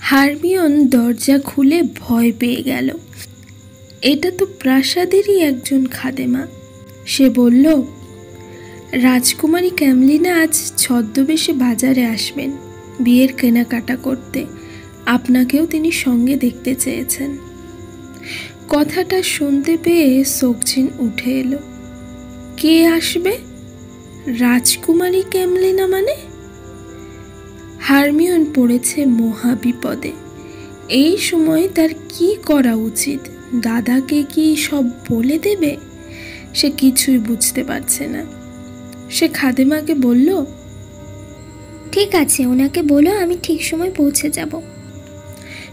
হারমিওন দরজা খুলে ভয় পেয়ে গেল। এটা তো প্রাসাদেরই একজন খাদেমা। সে বলল, রাজকুমারী ক্যামলিনা আজ ছদ্মবেশে বাজারে আসবেন বিয়ের কেনাকাটা করতে। আপনাকেও তিনি সঙ্গে দেখতে চেয়েছেন। কথাটা শুনতে পেয়ে সোকজিন উঠে এলো। কে আসবে? রাজকুমারী ক্যামলিনা মানে? হারমিওন পড়েছে মহা বিপদে। এই সময় তার কি করা উচিত? দাদাকে কি সব বলে দেবে? সে কিছুই বুঝতে পারছে না। সে খাদেমাকে বলল, ঠিক আছে, ওনাকে বলো আমি ঠিক সময় পৌঁছে যাব।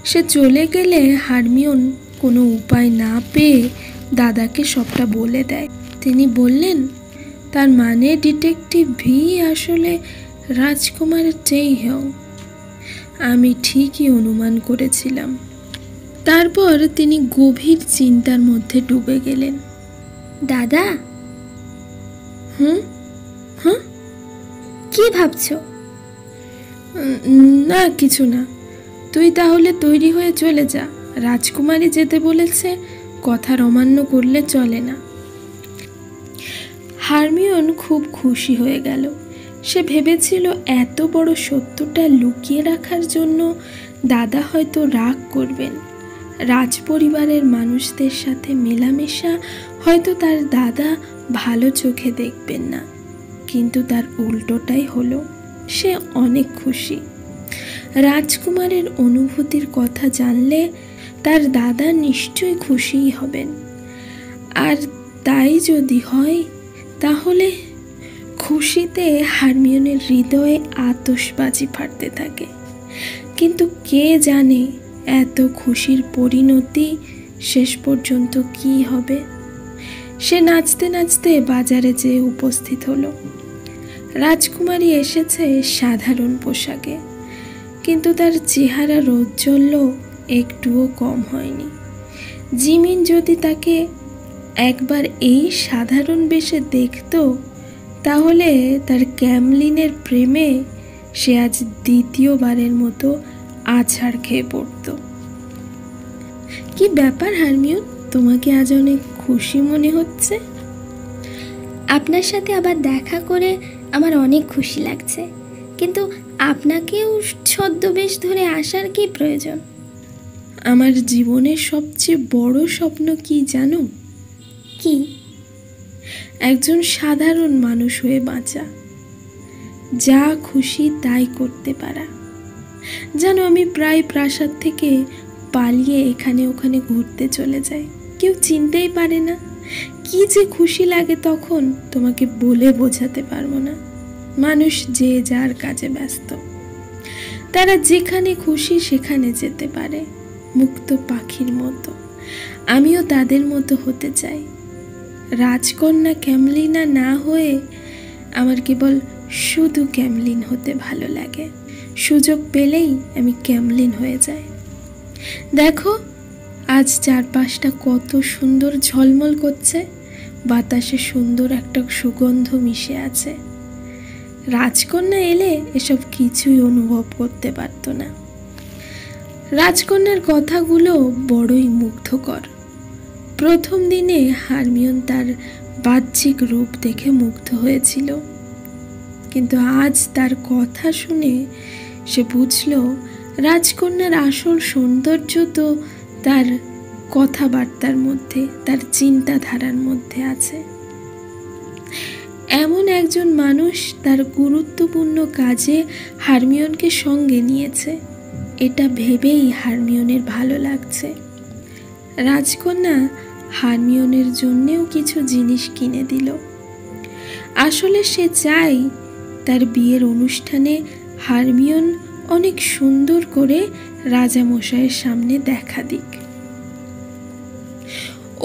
সে চলে গেলে হারমিওন কোনো উপায় না পেয়ে দাদাকে সবটা বলে দেয়। তিনি বললেন, তার মানে ডিটেকটিভ ভি আসলে রাজকুমার টেইহং। আমি ঠিকই অনুমান করেছিলাম। তারপর তিনি গভীর চিন্তার মধ্যে ডুবে গেলেন। দাদা, হুম? হ্যাঁ, কি ভাবছো? না, কিছু না। তুই তাহলে তৈরি হয়ে চলে যা। রাজকুমারী যেতে বলেছে, কথার অমান্য করলে চলে না। হারমিওন খুব খুশি হয়ে গেল। সে ভেবেছিল এত বড় সত্যটা লুকিয়ে রাখার জন্য দাদা হয়তো রাগ করবেন। রাজপরিবারের মানুষদের সাথে মেলামেশা হয়তো তার দাদা ভালো চোখে দেখবেন না, কিন্তু তার উল্টোটাই হলো। সে অনেক খুশি। রাজকুমারের অনুভূতির কথা জানলে তার দাদা নিশ্চয়ই খুশিই হবেন। আর তাই যদি হয়, তাহলে খুশিতে হারমিওনের হৃদয়ে আতশবাজি ফাটতে থাকে। কিন্তু কে জানে এত খুশির পরিণতি শেষ পর্যন্ত কি হবে। সে নাচতে নাচতে বাজারে যেয়ে উপস্থিত হলো। রাজকুমারী এসেছে সাধারণ পোশাকে, কিন্তু তার চেহারার ঔজ্জ্বল্য একটুও কম হয়নি। জিমিন যদি তাকে একবার এই সাধারণ বেশে দেখত, তাহলে তার ক্যামলিনের প্রেমে সে আজ দ্বিতীয়বারের মতো আছাড় খেয়ে পড়ত। কি ব্যাপার হারমিওন, তোমাকে আজ অনেক খুশি মনে হচ্ছে? আপনার সাথে আবার দেখা করে আমার অনেক খুশি লাগছে, কিন্তু আপনাকেও ছদ্মবেশ ধরে আসার কি প্রয়োজন? আমার জীবনের সবচেয়ে বড় স্বপ্ন কি জানো? কি? একজন সাধারণ মানুষ হয়ে বাঁচা, যা খুশি তাই করতে পারা। জানো, আমি প্রায় প্রাসাদ থেকে পালিয়ে এখানে ওখানে ঘুরতে চলে যাই। কেউ চিনতেই পারে না। কি যে খুশি লাগে তখন, তোমাকে বলে বোঝাতে পারবো না। মানুষ যে যার কাজে ব্যস্ত, তারা যেখানে খুশি সেখানে যেতে পারে, মুক্ত পাখির মতো। আমিও তাদের মতো হতে চাই। রাজকন্যা ক্যামলিনা না হয়ে আমার কেবল শুধু ক্যামলিন হতে ভালো লাগে। সুযোগ পেলেই আমি ক্যামলিন হয়ে যাই। দেখো, আজ চারপাশটা কত সুন্দর ঝলমল করছে। বাতাসে সুন্দর একটা সুগন্ধ মিশে আছে। রাজকন্যা এলে এসব কিছুই অনুভব করতে পারতো না। রাজকন্যার কথাগুলো বড়ই মুগ্ধকর। প্রথম দিনে হারমিওন তার বাহ্যিক রূপ দেখে মুগ্ধ হয়েছিল, কিন্তু আজ তার কথা শুনে সে বুঝল রাজকন্যার আসল সৌন্দর্য তো তার কথাবার্তার মধ্যে, তার চিন্তাধারার মধ্যে আছে। এমন একজন মানুষ তার গুরুত্বপূর্ণ কাজে হারমিওনকে সঙ্গে নিয়েছে, এটা ভেবেই হারমিওনের ভালো লাগছে। রাজকন্যা হারমিওনের জন্যেও কিছু জিনিস কিনে দিল। আসলে সে চায় তার বিয়ের অনুষ্ঠানে হারমিওন অনেক সুন্দর করে রাজামশাইয়ের সামনে দেখা দিক।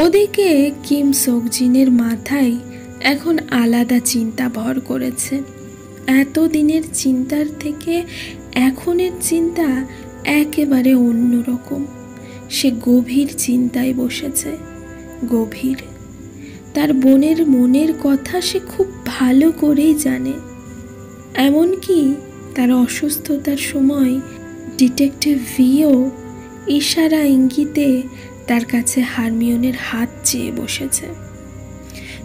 ওদিকে কিম সোকজিনের মাথায় এখন আলাদা চিন্তা ভর করেছে। এতদিনের চিন্তার থেকে এখনের চিন্তা একেবারে অন্যরকম। সে গভীর চিন্তায় বসেছে। গভীর। তার বোনের মনের কথা সে খুব ভালো করেই জানে। এমনকি তার অসুস্থতার সময় ডিটেকটিভ ভিও ইশারা ইঙ্গিতে তার কাছে হারমিওনের হাত চেয়ে বসেছে।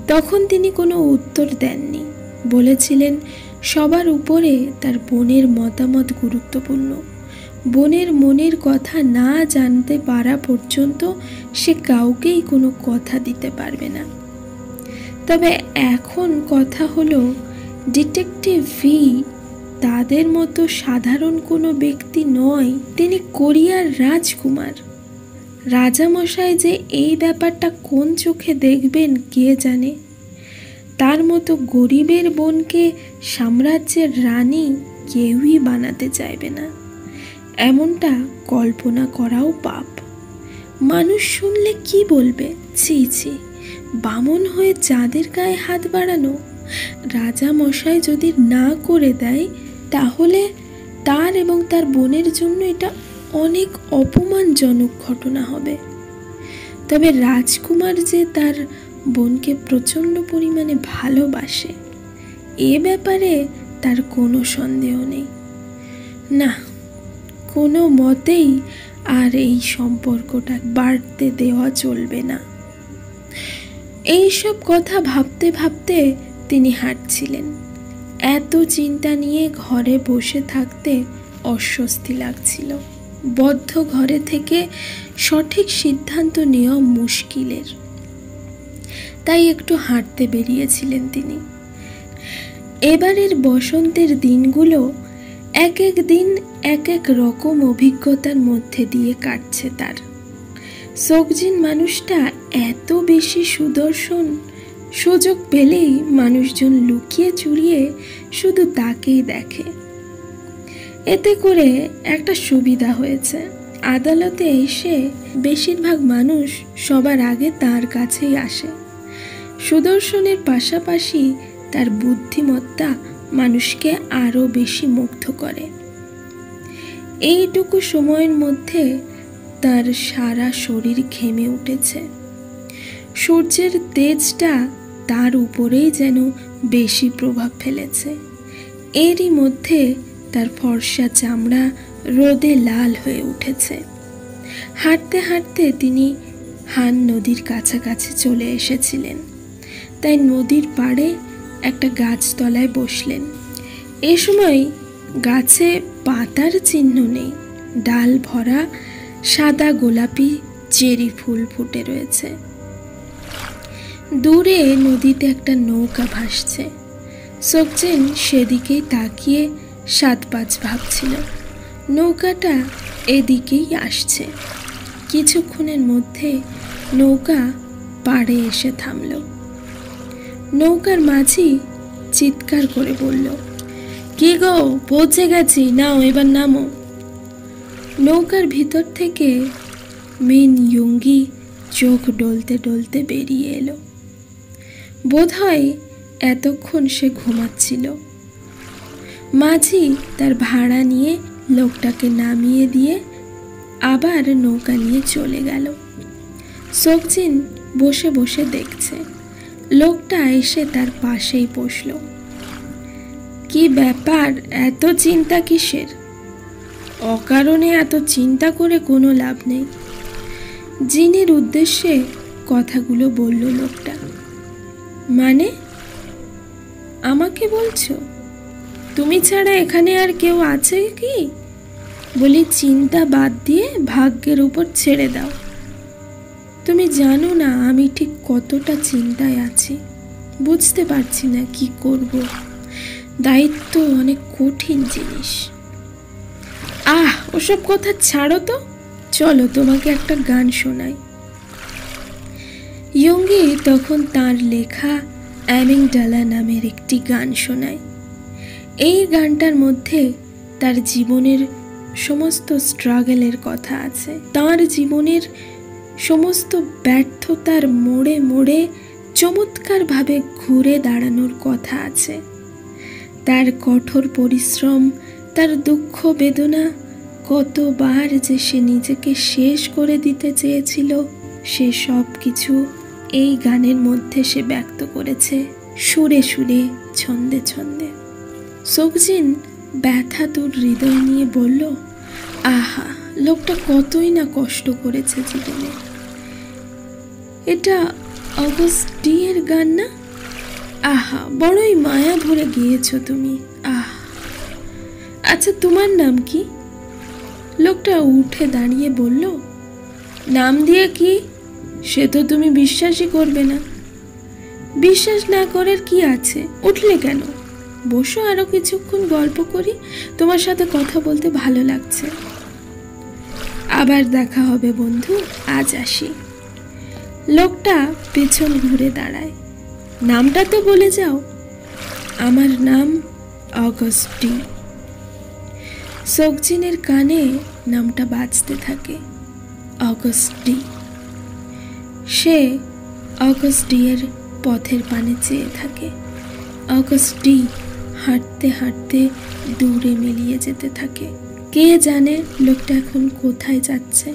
তখন তিনি কোনো উত্তর দেননি, বলেছিলেন সবার উপরে তার বোনের মতামত গুরুত্বপূর্ণ। বোনের মনের কথা না জানতে পারা পর্যন্ত সে কাউকেই কোনো কথা দিতে পারবে না। তবে এখন কথা হলো, ডিটেকটিভ ভি তাদের মতো সাধারণ কোনো ব্যক্তি নয়, তিনি কোরিয়ার রাজকুমার। রাজামশাই যে এই ব্যাপারটা কোন চোখে দেখবেন কে জানে। তার মতো গরিবের বোনকে সাম্রাজ্যের রানী কেউই বানাতে চাইবে না। এমনটা কল্পনা করাও পাপ। মানুষ শুনলে কি বলবে, ছি ছি, বামন হয়ে চাঁদের গায়ে হাত বাড়ানো। রাজামশাই যদি না করে দেয় তাহলে তার এবং তার বোনের জন্য এটা অনেক অপমানজনক ঘটনা হবে। তবে রাজকুমার যে তার বোনকে প্রচণ্ড পরিমাণে ভালোবাসে, এ ব্যাপারে তার কোনো সন্দেহ নেই। না, কোনো মতেই আর এই সম্পর্কটা বাড়তে দেওয়া চলবে না। এইসব কথা ভাবতে ভাবতে তিনি হাঁটছিলেন। এত চিন্তা নিয়ে ঘরে বসে থাকতে অস্বস্তি লাগছিল। বদ্ধ ঘরে থেকে সঠিক সিদ্ধান্ত নেওয়া মুশকিলের। তাই একটু হাঁটতে বেরিয়েছিলেন তিনি। এবারের বসন্তের দিনগুলো এক এক দিন এক এক রকম অভিজ্ঞতার মধ্যে দিয়ে কাটছে তার। সোকজিন মানুষটা এত বেশি সুদর্শন, সুযোগ পেলেই মানুষজন লুকিয়ে চুরিয়ে শুধু তাকেই দেখে। এতে করে একটা সুবিধা হয়েছে, আদালতে এসে বেশিরভাগ মানুষ সবার আগে তার কাছেই আসে। সুদর্শনের পাশাপাশি তার বুদ্ধিমত্তা মানুষকে আরও বেশি মুগ্ধ করে। এইটুকু সময়ের মধ্যে তার সারা শরীর ঘেমে উঠেছে। সূর্যের তেজটা তার উপরেই যেন বেশি প্রভাব ফেলেছে। এরই মধ্যে তার ফর্সা চামড়া রোদে লাল হয়ে উঠেছে। হাঁটতে হাঁটতে তিনি হান নদীর কাছাকাছি চলে এসেছিলেন। তাই নদীর পাড়ে একটা গাছতলায় বসলেন। এ সময় গাছে পাতার চিহ্ন নেই, ডাল ভরা সাদা গোলাপি চেরি ফুল ফুটে রয়েছে। দূরে নদীতে একটা নৌকা ভাসছে। সোকজিন সেদিকেই তাকিয়ে 7-5 ভাবছিল। নৌকাটা এদিকেই আসছে। কিছুক্ষণের মধ্যে নৌকা পাড়ে এসে থামল। নৌকার মাঝি চিৎকার করে বলল, কি গো, পৌঁছে গেছি, নাও এবার নামো। নৌকার ভিতর থেকে মিন ইয়ুঙ্গি চোখ ডলতে ডলতে বেরিয়ে এলো। বোধহয় এতক্ষণ সে ঘুমাচ্ছিল। মাঝি তার ভাড়া নিয়ে লোকটাকে নামিয়ে দিয়ে আবার নৌকা নিয়ে চলে গেল। সোকজিন বসে বসে দেখছে। লোকটা এসে তার পাশেই বসল। কি ব্যাপার, এত চিন্তা কিসের? অকারণে এত চিন্তা করে কোনো লাভ নেই। জিনের উদ্দেশ্যে কথাগুলো বলল লোকটা। মানে, আমাকে বলছো? তুমি ছাড়া এখানে আর কেউ আছে কি? বলি, চিন্তা বাদ দিয়ে ভাগ্যের উপর ছেড়ে দাও। তুমি জানো না আমি ঠিক কতটা চিন্তায় আছি। বুঝতে পারছি না কি করব। দায়িত্ব অনেক কঠিন জিনিস। ওসব কথা ছাড়ো তো, চলো তোমাকে একটা গান শোনাই। ইয়ুঙ্গি তখন তার লেখা অ্যামিগডালা নামের একটি গান শোনায়। এই গানটার মধ্যে তার জীবনের সমস্ত স্ট্রাগলের কথা আছে। তার জীবনের সমস্ত ব্যর্থতার মোড়ে মোড়ে চমৎকারভাবে ঘুরে দাঁড়ানোর কথা আছে। তার কঠোর পরিশ্রম, তার দুঃখ বেদনা, কতবার যে সে নিজেকে শেষ করে দিতে চেয়েছিল, সে সব কিছু এই গানের মধ্যে সে ব্যক্ত করেছে, সুরে সুরে, ছন্দে ছন্দে। সোকজিন ব্যথাতুর হৃদয় নিয়ে বলল, আহা, লোকটা কতই না কষ্ট করেছে জীবনে। এটা অগস্ট ডি এর গান না? আহা, বড়ই মায়া ভরে গিয়েছ তুমি। আচ্ছা, তোমার নাম কি? লোকটা উঠে দাঁড়িয়ে বলল, নাম দিয়ে কি? সে তো তুমি বিশ্বাসই করবে না। বিশ্বাস না করার কি আছে? উঠলে কেন? বসো, আরো কিছুক্ষণ গল্প করি, তোমার সাথে কথা বলতে ভালো লাগছে। আবার দেখা হবে বন্ধু, আজ আসি। লোকটা পেছন ঘুরে দাঁড়ায়। নামটা তো বলে যাও। আমার নাম অগস্ট ডি। সোকজিনের কানে নামটা বাজতে থাকে, অগস্ট ডি। সে অগস্ট ডি এর পথের পানে চেয়ে থাকে। অগস্ট ডি হাঁটতে হাঁটতে দূরে মিলিয়ে যেতে থাকে। কে জানে লোকটা এখন কোথায় যাচ্ছে।